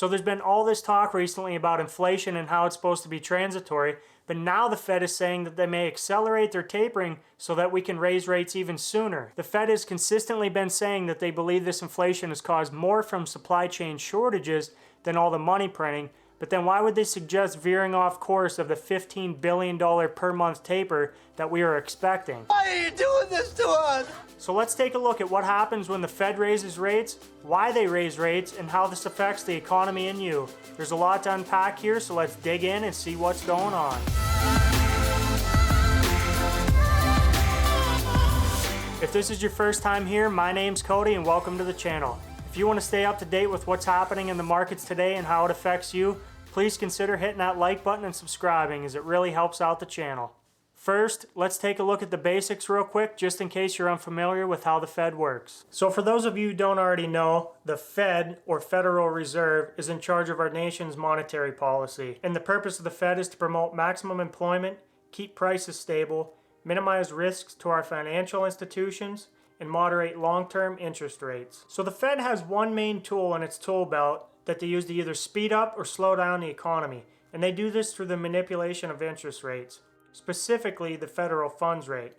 So there's been all this talk recently about inflation and how it's supposed to be transitory, but now the Fed is saying that they may accelerate their tapering so that we can raise rates even sooner. The Fed has consistently been saying that they believe this inflation has caused more from supply chain shortages than all the money printing, but then why would they suggest veering off course of the $15 billion per month taper that we are expecting? Why are you doing this to us? So let's take a look at what happens when the Fed raises rates, why they raise rates, and how this affects the economy and you. There's a lot to unpack here, so let's dig in and see what's going on. If this is your first time here, my name's Cody and welcome to the channel. If you want to stay up to date with what's happening in the markets today and how it affects you, please consider hitting that like button and subscribing as it really helps out the channel. First, let's take a look at the basics real quick just in case you're unfamiliar with how the Fed works. So for those of you who don't already know, the Fed, or Federal Reserve, is in charge of our nation's monetary policy. And the purpose of the Fed is to promote maximum employment, keep prices stable, minimize risks to our financial institutions, and moderate long-term interest rates. So the Fed has one main tool in its tool belt that they use to either speed up or slow down the economy, and they do this through the manipulation of interest rates, specifically the federal funds rate.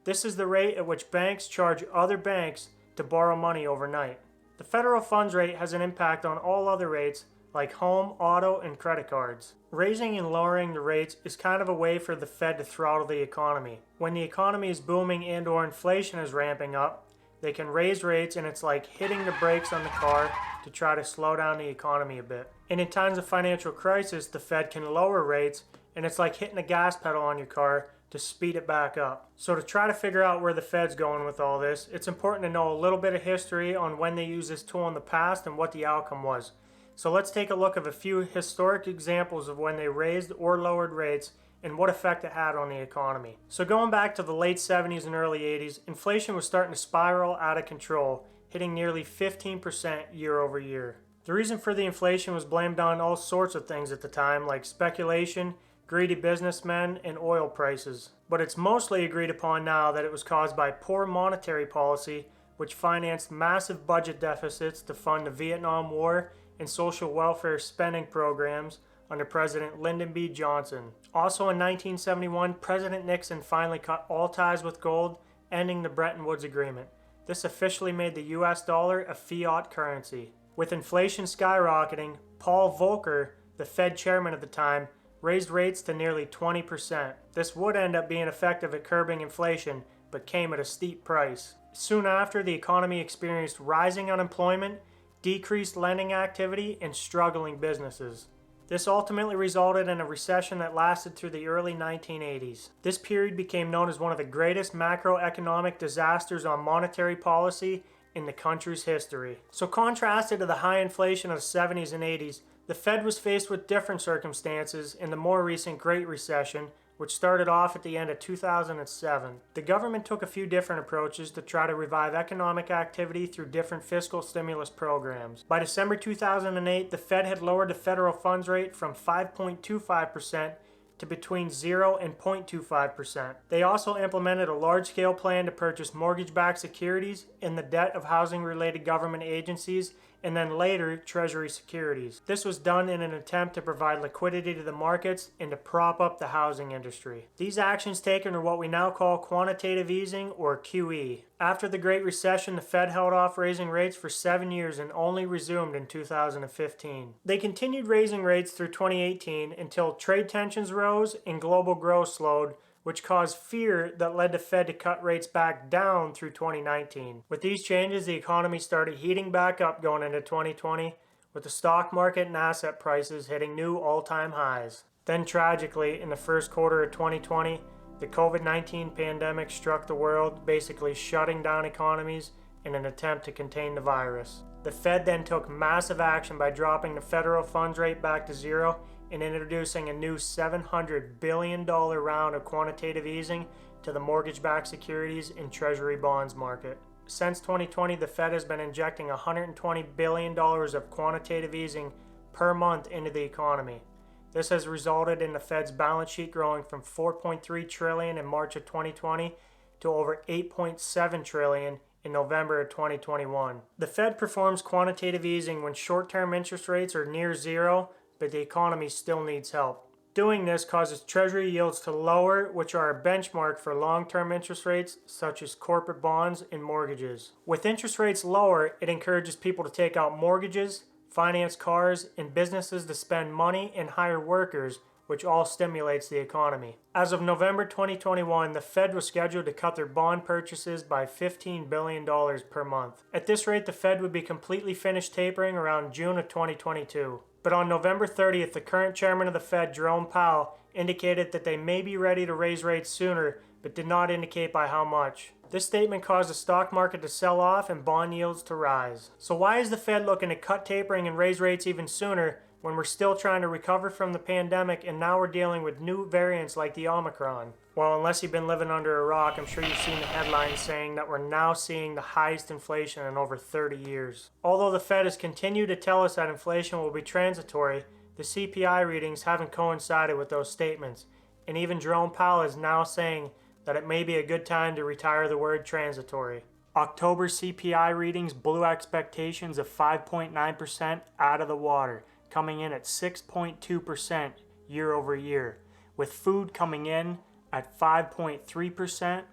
This is the rate at which banks charge other banks to borrow money overnight. The federal funds rate has an impact on all other rates like home, auto, and credit cards. Raising and lowering the rates is kind of a way for the Fed to throttle the economy. When the economy is booming and/or inflation is ramping up, they can raise rates and it's like hitting the brakes on the car to try to slow down the economy a bit. And in times of financial crisis, the Fed can lower rates and it's like hitting the gas pedal on your car to speed it back up. So to try to figure out where the Fed's going with all this, it's important to know a little bit of history on when they used this tool in the past and what the outcome was. So let's take a look at a few historic examples of when they raised or lowered rates and what effect it had on the economy. So going back to the late 70s and early 80s, inflation was starting to spiral out of control, hitting nearly 15% year over year. The reason for the inflation was blamed on all sorts of things at the time, like speculation, greedy businessmen, and oil prices. But it's mostly agreed upon now that it was caused by poor monetary policy, which financed massive budget deficits to fund the Vietnam War and social welfare spending programs under President Lyndon B. Johnson. Also in 1971, President Nixon finally cut all ties with gold, ending the Bretton Woods Agreement. This officially made the US dollar a fiat currency. With inflation skyrocketing, Paul Volcker, the Fed chairman at the time, raised rates to nearly 20%. This would end up being effective at curbing inflation, but came at a steep price. Soon after, the economy experienced rising unemployment, decreased lending activity, and struggling businesses. This ultimately resulted in a recession that lasted through the early 1980s. This period became known as one of the greatest macroeconomic disasters on monetary policy in the country's history. So contrasted to the high inflation of the 70s and 80s, the Fed was faced with different circumstances in the more recent Great Recession, which started off at the end of 2007. The government took a few different approaches to try to revive economic activity through different fiscal stimulus programs. By December 2008, the Fed had lowered the federal funds rate from 5.25% to between 0 and 0.25%. They also implemented a large-scale plan to purchase mortgage-backed securities and the debt of housing-related government agencies, and then later Treasury securities. This was done in an attempt to provide liquidity to the markets and to prop up the housing industry. These actions taken are what we now call quantitative easing, or QE. After the Great Recession, the Fed held off raising rates for 7 years and only resumed in 2015. They continued raising rates through 2018 until trade tensions rose and global growth slowed, which caused fear that led the Fed to cut rates back down through 2019. With these changes, the economy started heating back up going into 2020, with the stock market and asset prices hitting new all-time highs. Then tragically, in the first quarter of 2020, the COVID-19 pandemic struck the world, basically shutting down economies in an attempt to contain the virus. The Fed then took massive action by dropping the federal funds rate back to 0 and introducing a new $700 billion round of quantitative easing to the mortgage-backed securities and treasury bonds market. Since 2020, the Fed has been injecting $120 billion of quantitative easing per month into the economy. This has resulted in the Fed's balance sheet growing from $4.3 trillion in March of 2020 to over $8.7 trillion in November of 2021. The Fed performs quantitative easing when short-term interest rates are near zero, but the economy still needs help. Doing this causes Treasury yields to lower, which are a benchmark for long-term interest rates such as corporate bonds and mortgages. With interest rates lower, it encourages people to take out mortgages, finance cars, and businesses to spend money and hire workers, which all stimulates the economy. As of November 2021, the Fed was scheduled to cut their bond purchases by $15 billion per month. At this rate, the Fed would be completely finished tapering around June of 2022. But on November 30th, the current chairman of the Fed, Jerome Powell, indicated that they may be ready to raise rates sooner, but did not indicate by how much. This statement caused the stock market to sell off and bond yields to rise. So why is the Fed looking to cut tapering and raise rates even sooner when we're still trying to recover from the pandemic and now we're dealing with new variants like the Omicron? Well, unless you've been living under a rock, I'm sure you've seen the headlines saying that we're now seeing the highest inflation in over 30 years. Although the Fed has continued to tell us that inflation will be transitory, the CPI readings haven't coincided with those statements, and even Jerome Powell is now saying that it may be a good time to retire the word transitory. October CPI readings blew expectations of 5.9% out of the water, coming in at 6.2% year over year, with food coming in at 5.3%,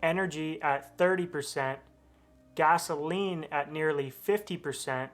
energy at 30%, gasoline at nearly 50%,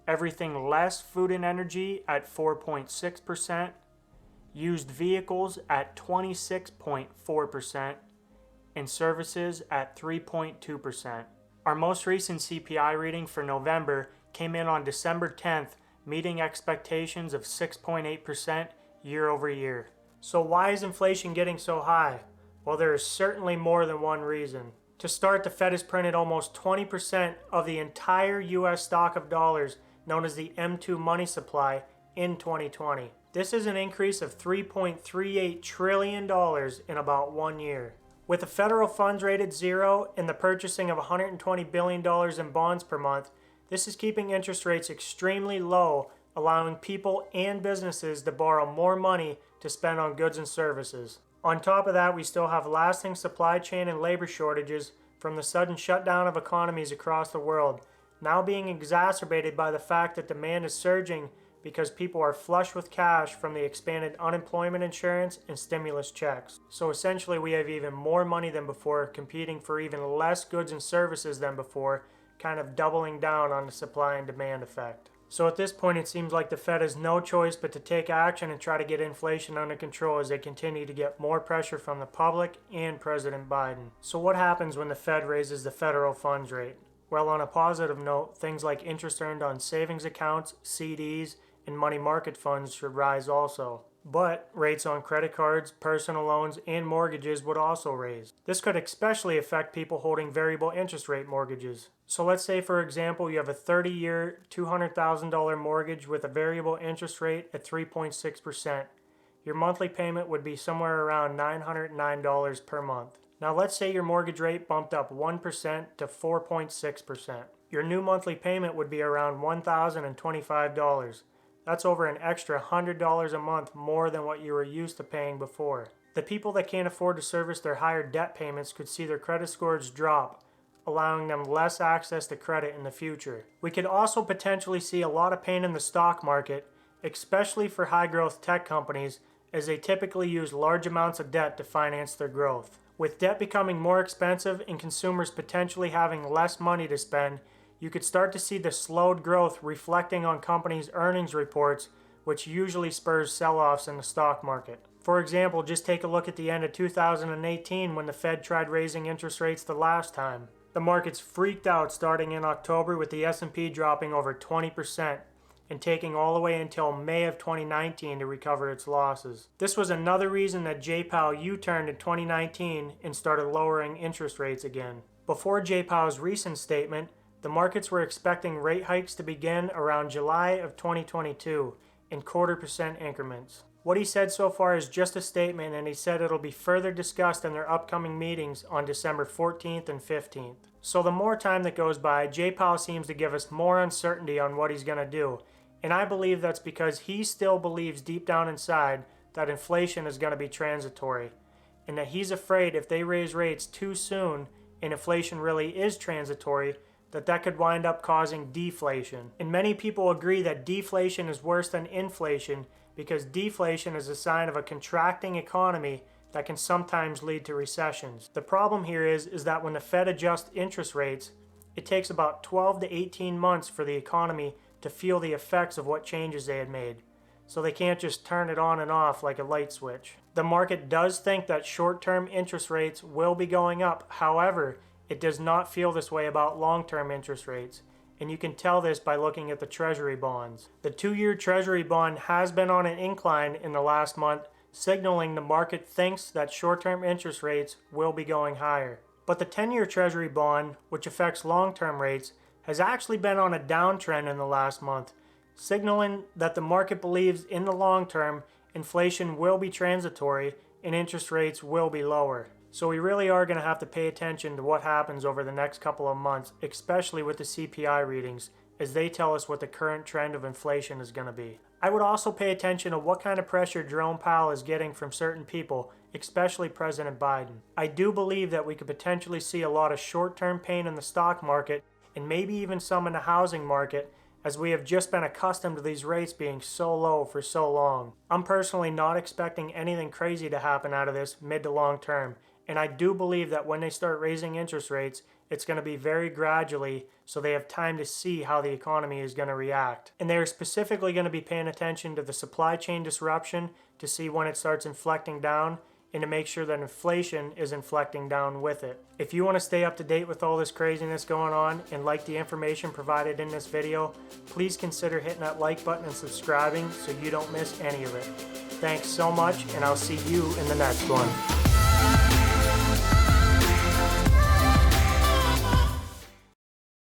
everything less food and energy at 4.6%, used vehicles at 26.4%, and services at 3.2%. Our most recent CPI reading for November came in on December 10th, meeting expectations of 6.8% year over year. So why is inflation getting so high? Well, there is certainly more than one reason. To start, the Fed has printed almost 20% of the entire US stock of dollars, known as the M2 money supply, in 2020. This is an increase of $3.38 trillion in about 1 year. With the federal funds rate at zero and the purchasing of $120 billion in bonds per month, this is keeping interest rates extremely low, allowing people and businesses to borrow more money to spend on goods and services. On top of that, we still have lasting supply chain and labor shortages from the sudden shutdown of economies across the world, now being exacerbated by the fact that demand is surging because people are flush with cash from the expanded unemployment insurance and stimulus checks. So essentially, we have even more money than before, competing for even less goods and services than before, kind of doubling down on the supply and demand effect. So at this point, it seems like the Fed has no choice but to take action and try to get inflation under control as they continue to get more pressure from the public and President Biden. So what happens when the Fed raises the federal funds rate? Well, on a positive note, things like interest earned on savings accounts, CDs, and money market funds should rise also. But rates on credit cards, personal loans, and mortgages would also raise. This could especially affect people holding variable interest rate mortgages. So let's say, for example, you have a 30-year, $200,000 mortgage with a variable interest rate at 3.6%. Your monthly payment would be somewhere around $909 per month. Now let's say your mortgage rate bumped up 1% to 4.6%. Your new monthly payment would be around $1,025. That's over an extra $100 a month more than what you were used to paying before. The people that can't afford to service their higher debt payments could see their credit scores drop, allowing them less access to credit in the future. We could also potentially see a lot of pain in the stock market, especially for high-growth tech companies, as they typically use large amounts of debt to finance their growth. With debt becoming more expensive and consumers potentially having less money to spend, you could start to see the slowed growth reflecting on companies' earnings reports, which usually spurs sell-offs in the stock market. For example, just take a look at the end of 2018 when the Fed tried raising interest rates the last time. The markets freaked out starting in October with the S&P dropping over 20% and taking all the way until May of 2019 to recover its losses. This was another reason that J. Powell U-turned in 2019 and started lowering interest rates again. Before J. Powell's recent statement, the markets were expecting rate hikes to begin around July of 2022 in 0.25% increments. What he said so far is just a statement, and he said it'll be further discussed in their upcoming meetings on December 14th and 15th. So the more time that goes by, J. Powell seems to give us more uncertainty on what he's going to do, and I believe that's because he still believes deep down inside that inflation is going to be transitory, and that he's afraid if they raise rates too soon, and inflation really is transitory, that could wind up causing deflation. And many people agree that deflation is worse than inflation because deflation is a sign of a contracting economy that can sometimes lead to recessions. The problem here is that when the Fed adjusts interest rates, it takes about 12 to 18 months for the economy to feel the effects of what changes they had made. So they can't just turn it on and off like a light switch. The market does think that short-term interest rates will be going up. However, it does not feel this way about long-term interest rates. And you can tell this by looking at the Treasury bonds. The 2-year Treasury bond has been on an incline in the last month, signaling the market thinks that short-term interest rates will be going higher. But the 10-year Treasury bond, which affects long-term rates, has actually been on a downtrend in the last month, signaling that the market believes in the long term inflation will be transitory and interest rates will be lower. So we really are going to have to pay attention to what happens over the next couple of months, especially with the CPI readings, as they tell us what the current trend of inflation is going to be. I would also pay attention to what kind of pressure Jerome Powell is getting from certain people, especially President Biden. I do believe that we could potentially see a lot of short-term pain in the stock market and maybe even some in the housing market, as we have just been accustomed to these rates being so low for so long. I'm personally not expecting anything crazy to happen out of this mid to long term, and I do believe that when they start raising interest rates, it's going to be very gradually so they have time to see how the economy is going to react. And they're specifically going to be paying attention to the supply chain disruption to see when it starts inflecting down and to make sure that inflation is inflecting down with it. If you want to stay up to date with all this craziness going on and like the information provided in this video, please consider hitting that like button and subscribing so you don't miss any of it. Thanks so much, and I'll see you in the next one.